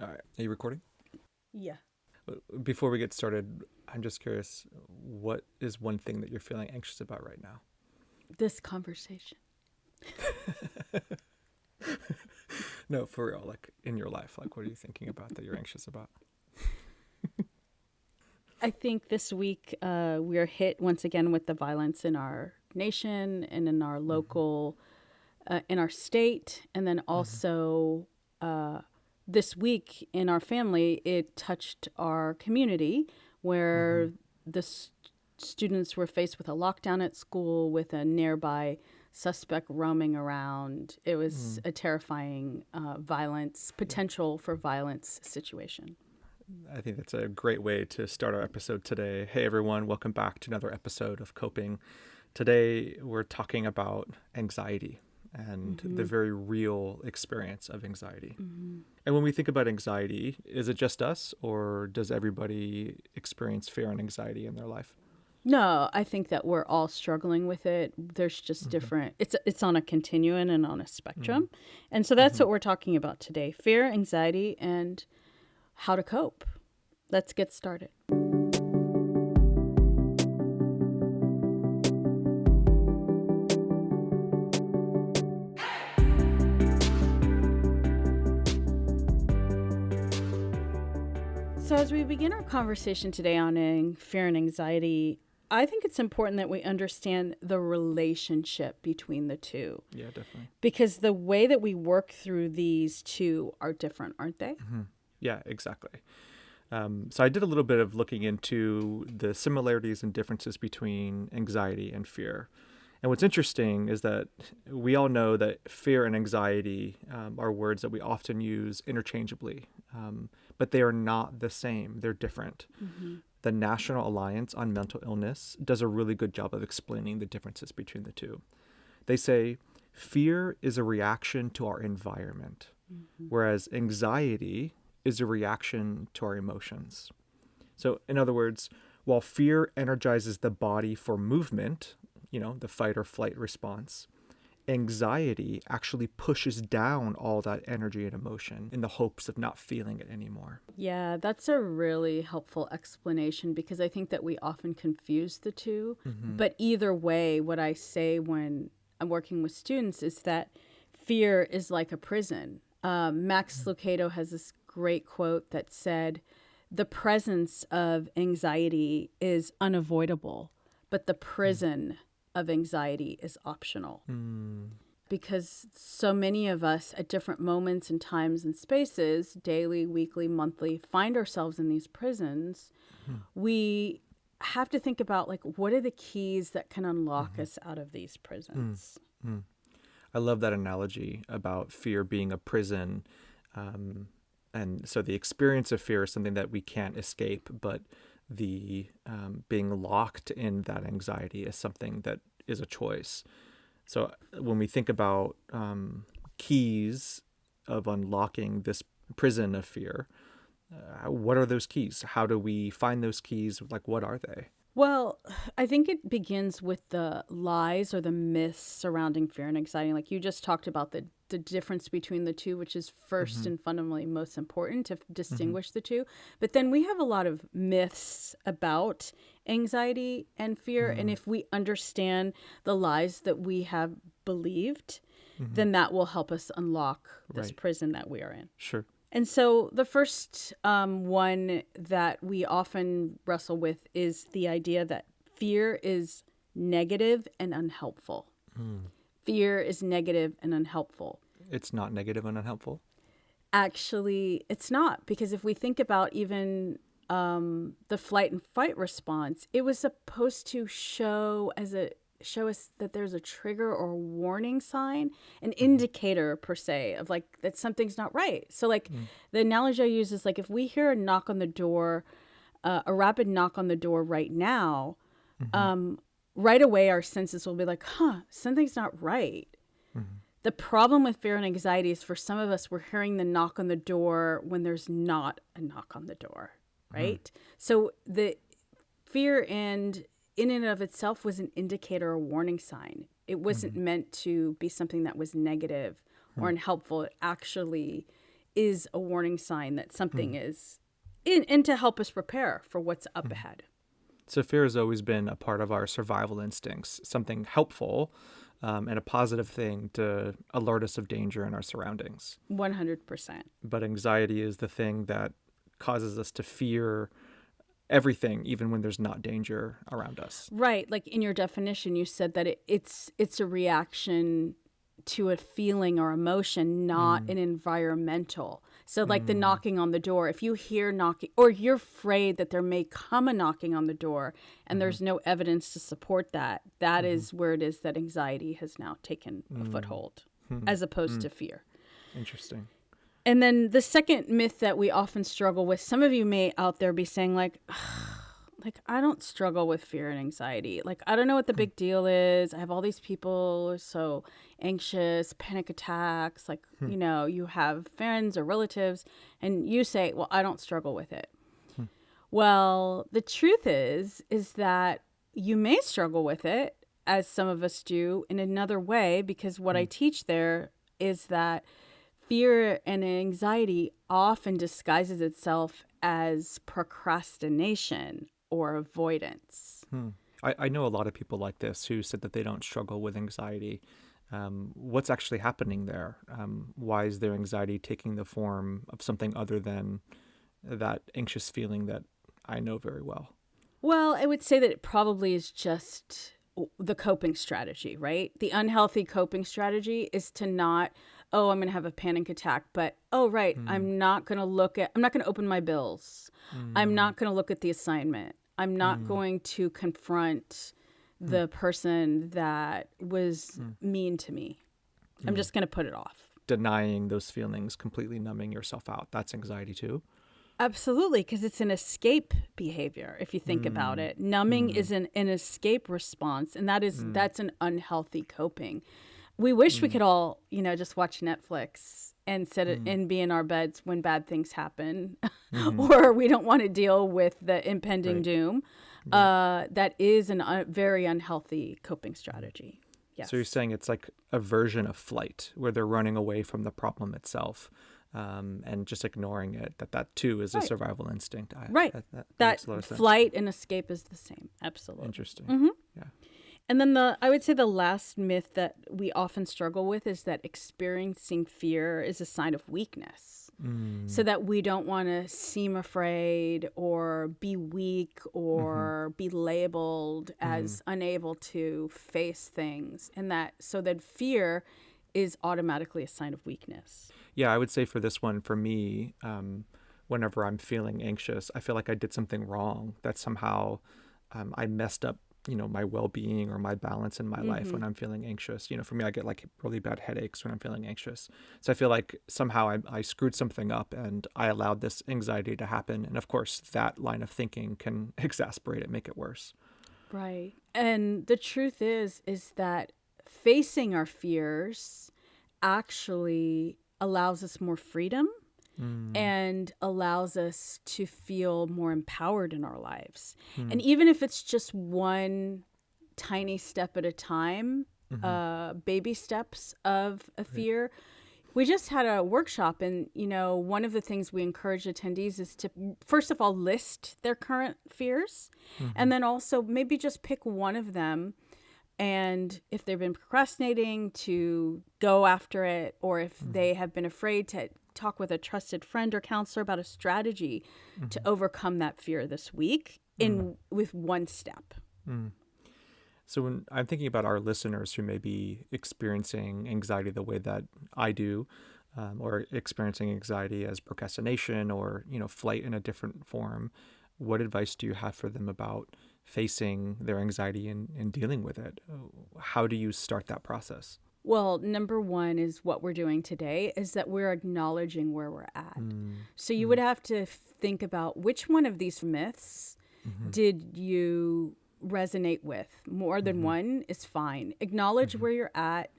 All right. Are you recording? Yeah. Before we get started, I'm just curious, what is one thing that you're feeling anxious about right now? This conversation. No, for real, like in your life, like what are you thinking about that you're anxious about? I think this week we are hit once again with the violence in our nation and in our local, in our state. And then also this week in our family, it touched our community where the students were faced with a lockdown at school with a nearby suspect roaming around. It was a terrifying potential for violence situation. I think that's a great way to start our episode today. Hey everyone, welcome back to another episode of Coping. Today we're talking about anxiety and the very real experience of anxiety. And when we think about anxiety, is it just us or does everybody experience fear and anxiety in their life? No, I think that we're all struggling with it. There's just different. It's on a continuum and on a spectrum, and so that's what we're talking about today: fear, anxiety, and how to cope. Let's get started. So as we begin our conversation today on fear and anxiety, I think it's important that we understand the relationship between the two. Yeah, definitely. Because the way that we work through these two are different, aren't they? Yeah, exactly. So I did a little bit of looking into the similarities and differences between anxiety and fear. And what's interesting is that we all know that fear and anxiety are words that we often use interchangeably, but they are not the same. They're different. The National Alliance on Mental Illness does a really good job of explaining the differences between the two. They say fear is a reaction to our environment, whereas anxiety is a reaction to our emotions. So, in other words, while fear energizes the body for movement, the fight or flight response, anxiety actually pushes down all that energy and emotion in the hopes of not feeling it anymore. Yeah, that's a really helpful explanation because I think that we often confuse the two. But either way, what I say when I'm working with students is that fear is like a prison. Max Lucado has this great quote that said, "The presence of anxiety is unavoidable, but the prison of anxiety is optional." Because so many of us at different moments and times and spaces, daily, weekly, monthly, find ourselves in these prisons. We have to think about, like, what are the keys that can unlock us out of these prisons? I love that analogy about fear being a prison. And so the experience of fear is something that we can't escape, but the being locked in that anxiety is something that is a choice. So when we think about keys of unlocking this prison of fear, what are those keys? How do we find those keys? Like, what are they? Well, I think it begins with the lies or the myths surrounding fear and anxiety. Like you just talked about the difference between the two, which is first and fundamentally most important to distinguish the two. But then we have a lot of myths about anxiety and fear. And if we understand the lies that we have believed, then that will help us unlock this Right. prison that we are in. Sure. And so the first one that we often wrestle with is the idea that fear is negative and unhelpful. Fear is negative and unhelpful. It's not negative and unhelpful. Actually, it's not, because if we think about even the flight and fight response, it was supposed to show us that there's a trigger or warning sign, an indicator per se of like that something's not right. So like the analogy I use is like if we hear a knock on the door, a rapid knock on the door right now, right away our senses will be like, something's not right. The problem with fear and anxiety is for some of us, we're hearing the knock on the door when there's not a knock on the door, right? So the fear and in and of itself was an indicator or warning sign. It wasn't meant to be something that was negative or unhelpful. It actually is a warning sign that something is and to help us prepare for what's up ahead. So fear has always been a part of our survival instincts, something helpful and a positive thing to alert us of danger in our surroundings. 100%. But anxiety is the thing that causes us to fear everything, even when there's not danger around us. Right. Like in your definition, you said that it's a reaction to a feeling or emotion, not an environmental. So like the knocking on the door, if you hear knocking or you're afraid that there may come a knocking on the door and there's no evidence to support that, that is where it is that anxiety has now taken a foothold as opposed to fear. Interesting. And then the second myth that we often struggle with, some of you may out there be saying like I don't struggle with fear and anxiety. Like, I don't know what the big deal is. I have all these people so anxious, panic attacks. Like, you know, you have friends or relatives and you say, well, I don't struggle with it. Well, the truth is that you may struggle with it, as some of us do, in another way, because what I teach there is that fear and anxiety often disguises itself as procrastination or avoidance. I know a lot of people like this who said that they don't struggle with anxiety. What's actually happening there? Why is their anxiety taking the form of something other than that anxious feeling that I know very well? Well, I would say that it probably is just the coping strategy, right? The unhealthy coping strategy is to not, oh, I'm going to have a panic attack, but, oh, right, I'm not going to open my bills. I'm not going to look at the assignment. I'm not going to confront the person that was mean to me. I'm just going to put it off. Denying those feelings, completely numbing yourself out. That's anxiety too. Absolutely, because it's an escape behavior, if you think about it. Numbing is an escape response, and that's an unhealthy coping. We wish we could all, just watch Netflix and and be in our beds when bad things happen, or we don't want to deal with the impending doom. That is a very unhealthy coping strategy. Yes. So you're saying it's like a version of flight, where they're running away from the problem itself. And just ignoring it, that too is a survival instinct. Right. That That makes a lot of sense. flight and escape is the same. Absolutely. Interesting. Yeah. And then I would say the last myth that we often struggle with is that experiencing fear is a sign of weakness. So that we don't want to seem afraid or be weak or be labeled as unable to face things. And so that fear is automatically a sign of weakness. Yeah, I would say for this one, for me, whenever I'm feeling anxious, I feel like I did something wrong, that somehow I messed up, my well-being or my balance in my life when I'm feeling anxious. For me, I get like really bad headaches when I'm feeling anxious. So I feel like somehow I screwed something up and I allowed this anxiety to happen. And of course, that line of thinking can exasperate it, make it worse. Right. And the truth is that facing our fears actually allows us more freedom and allows us to feel more empowered in our lives. And even if it's just one tiny step at a time, baby steps of a fear. We just had a workshop, and one of the things we encourage attendees is to first of all list their current fears, and then also maybe just pick one of them. And if they've been procrastinating, to go after it, or if they have been afraid, to talk with a trusted friend or counselor about a strategy to overcome that fear this week with one step. So when I'm thinking about our listeners who may be experiencing anxiety the way that I do, or experiencing anxiety as procrastination or, flight in a different form, what advice do you have for them about facing their anxiety and dealing with it? How do you start that process? Well, number one is what we're doing today is that we're acknowledging where we're at. So you would have to think about which one of these myths did you resonate with. More than one is fine. Acknowledge where you're at.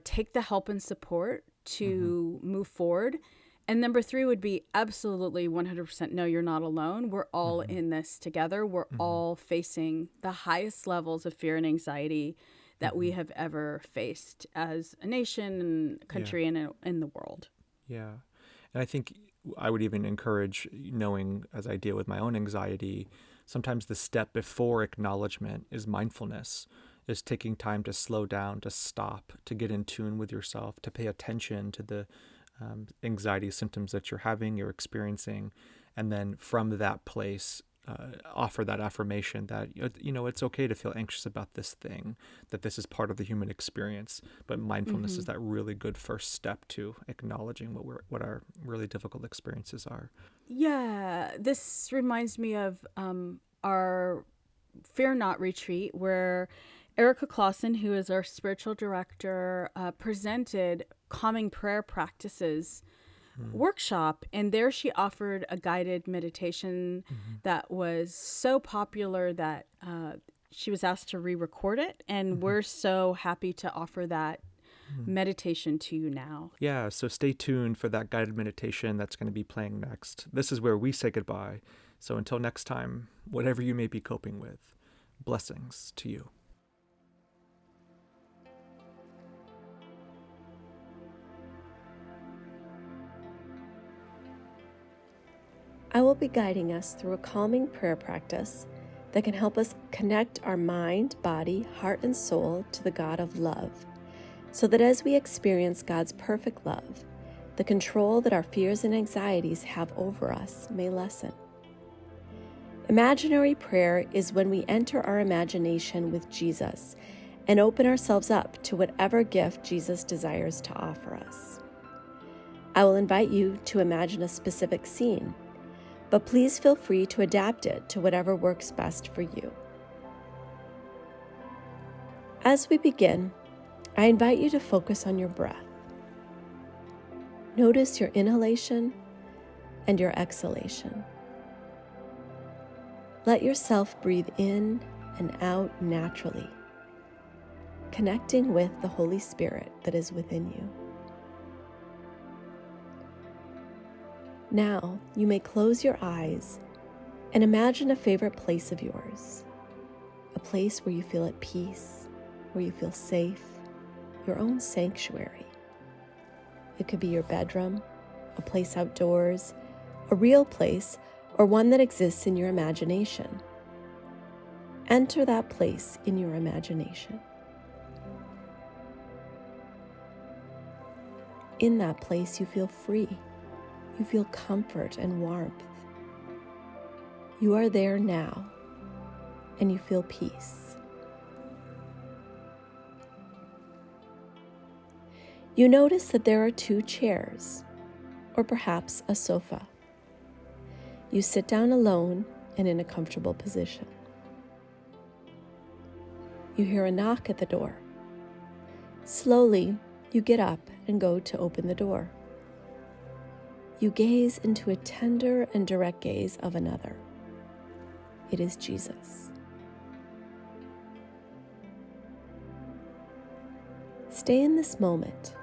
Take the help and support to move forward. And number three would be absolutely 100% no, you're not alone. We're all in this together. We're all facing the highest levels of fear and anxiety that we have ever faced as a nation and country and in the world. Yeah. And I think I would even encourage, knowing as I deal with my own anxiety, sometimes the step before acknowledgement is mindfulness, is taking time to slow down, to stop, to get in tune with yourself, to pay attention to the anxiety symptoms that you're having, you're experiencing, and then from that place, offer that affirmation that, it's okay to feel anxious about this thing, that this is part of the human experience. But mindfulness Mm-hmm. is that really good first step to acknowledging what our really difficult experiences are. Yeah, this reminds me of our Fear Not retreat, where Erica Clausen, who is our spiritual director, presented calming prayer practices Mm-hmm. workshop. And there she offered a guided meditation that was so popular that she was asked to re record it. And Mm-hmm. we're so happy to offer that Mm-hmm. meditation to you now. Yeah, so stay tuned for that guided meditation that's going to be playing next. This is where we say goodbye. So until next time, whatever you may be coping with, blessings to you. I will be guiding us through a calming prayer practice that can help us connect our mind, body, heart, and soul to the God of love, so that as we experience God's perfect love, the control that our fears and anxieties have over us may lessen. Imaginary prayer is when we enter our imagination with Jesus and open ourselves up to whatever gift Jesus desires to offer us. I will invite you to imagine a specific scene, but please feel free to adapt it to whatever works best for you. As we begin, I invite you to focus on your breath. Notice your inhalation and your exhalation. Let yourself breathe in and out naturally, connecting with the Holy Spirit that is within you. Now, you may close your eyes and imagine a favorite place of yours, a place where you feel at peace, where you feel safe, your own sanctuary. It could be your bedroom, a place outdoors, a real place, or one that exists in your imagination. Enter that place in your imagination. In that place, you feel free. You feel comfort and warmth. You are there now, and you feel peace. You notice that there are 2 chairs, or perhaps a sofa. You sit down alone and in a comfortable position. You hear a knock at the door. Slowly, you get up and go to open the door. You gaze into a tender and direct gaze of another. It is Jesus. Stay in this moment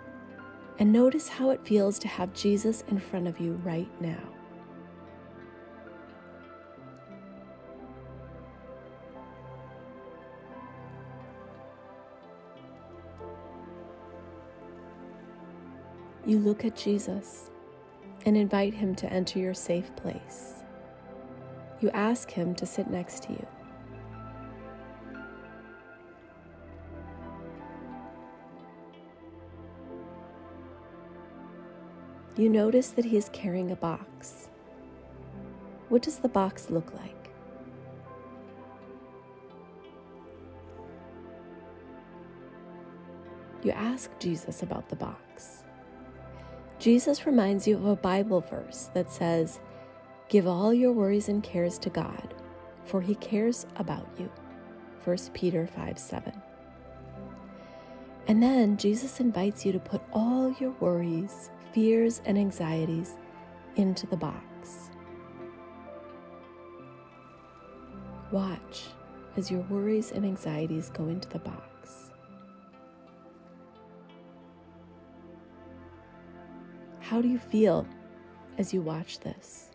and notice how it feels to have Jesus in front of you right now. You look at Jesus and invite him to enter your safe place. You ask him to sit next to you. You notice that he is carrying a box. What does the box look like? You ask Jesus about the box. Jesus reminds you of a Bible verse that says, "Give all your worries and cares to God, for he cares about you." 1 Peter 5:7. And then Jesus invites you to put all your worries, fears, and anxieties into the box. Watch as your worries and anxieties go into the box. How do you feel as you watch this?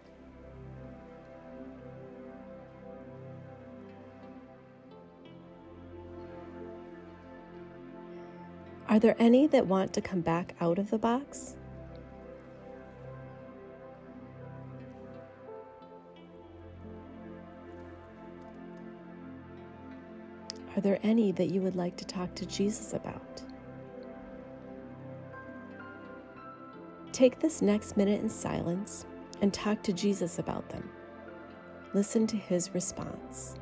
Are there any that want to come back out of the box? Are there any that you would like to talk to Jesus about? Take this next minute in silence and talk to Jesus about them. Listen to his response.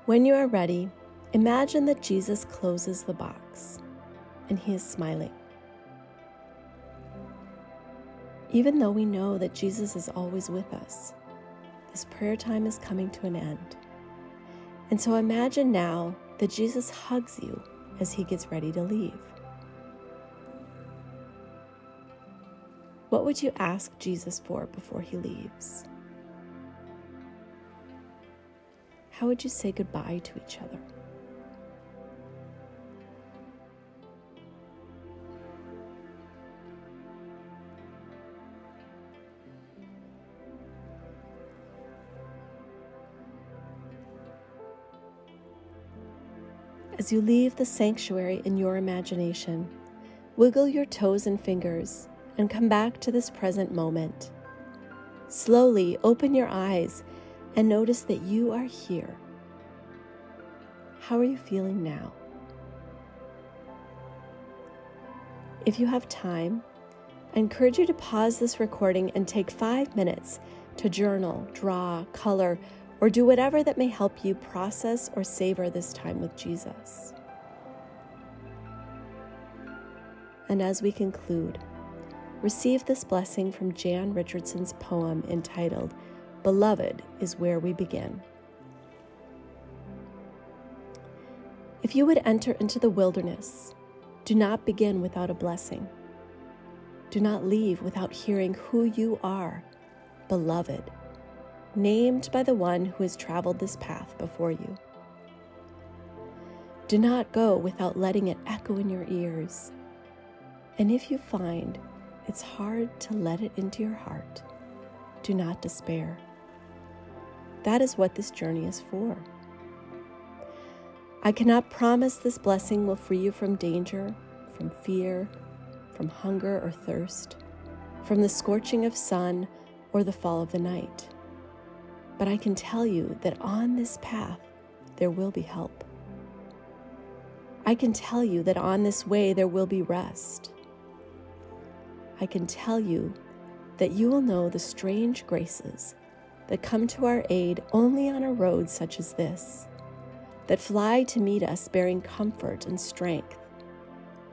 When you are ready, imagine that Jesus closes the box and he is smiling. Even though we know that Jesus is always with us, this prayer time is coming to an end. And so imagine now that Jesus hugs you as he gets ready to leave. What would you ask Jesus for before he leaves? How would you say goodbye to each other? As you leave the sanctuary in your imagination, wiggle your toes and fingers and come back to this present moment. Slowly open your eyes and notice that you are here. How are you feeling now? If you have time, I encourage you to pause this recording and take 5 minutes to journal, draw, color, or do whatever that may help you process or savor this time with Jesus. And as we conclude, receive this blessing from Jan Richardson's poem entitled, "Beloved is where we begin." If you would enter into the wilderness, do not begin without a blessing. Do not leave without hearing who you are, beloved, named by the one who has traveled this path before you. Do not go without letting it echo in your ears. And if you find it's hard to let it into your heart, do not despair. That is what this journey is for. I cannot promise this blessing will free you from danger, from fear, from hunger or thirst, from the scorching of sun or the fall of the night. But I can tell you that on this path, there will be help. I can tell you that on this way, there will be rest. I can tell you that you will know the strange graces that come to our aid only on a road such as this, that fly to meet us bearing comfort and strength,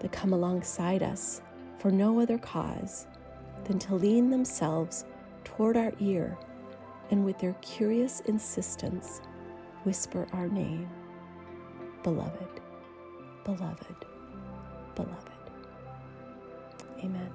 that come alongside us for no other cause than to lean themselves toward our ear and with their curious insistence whisper our name, beloved, beloved, beloved. Amen.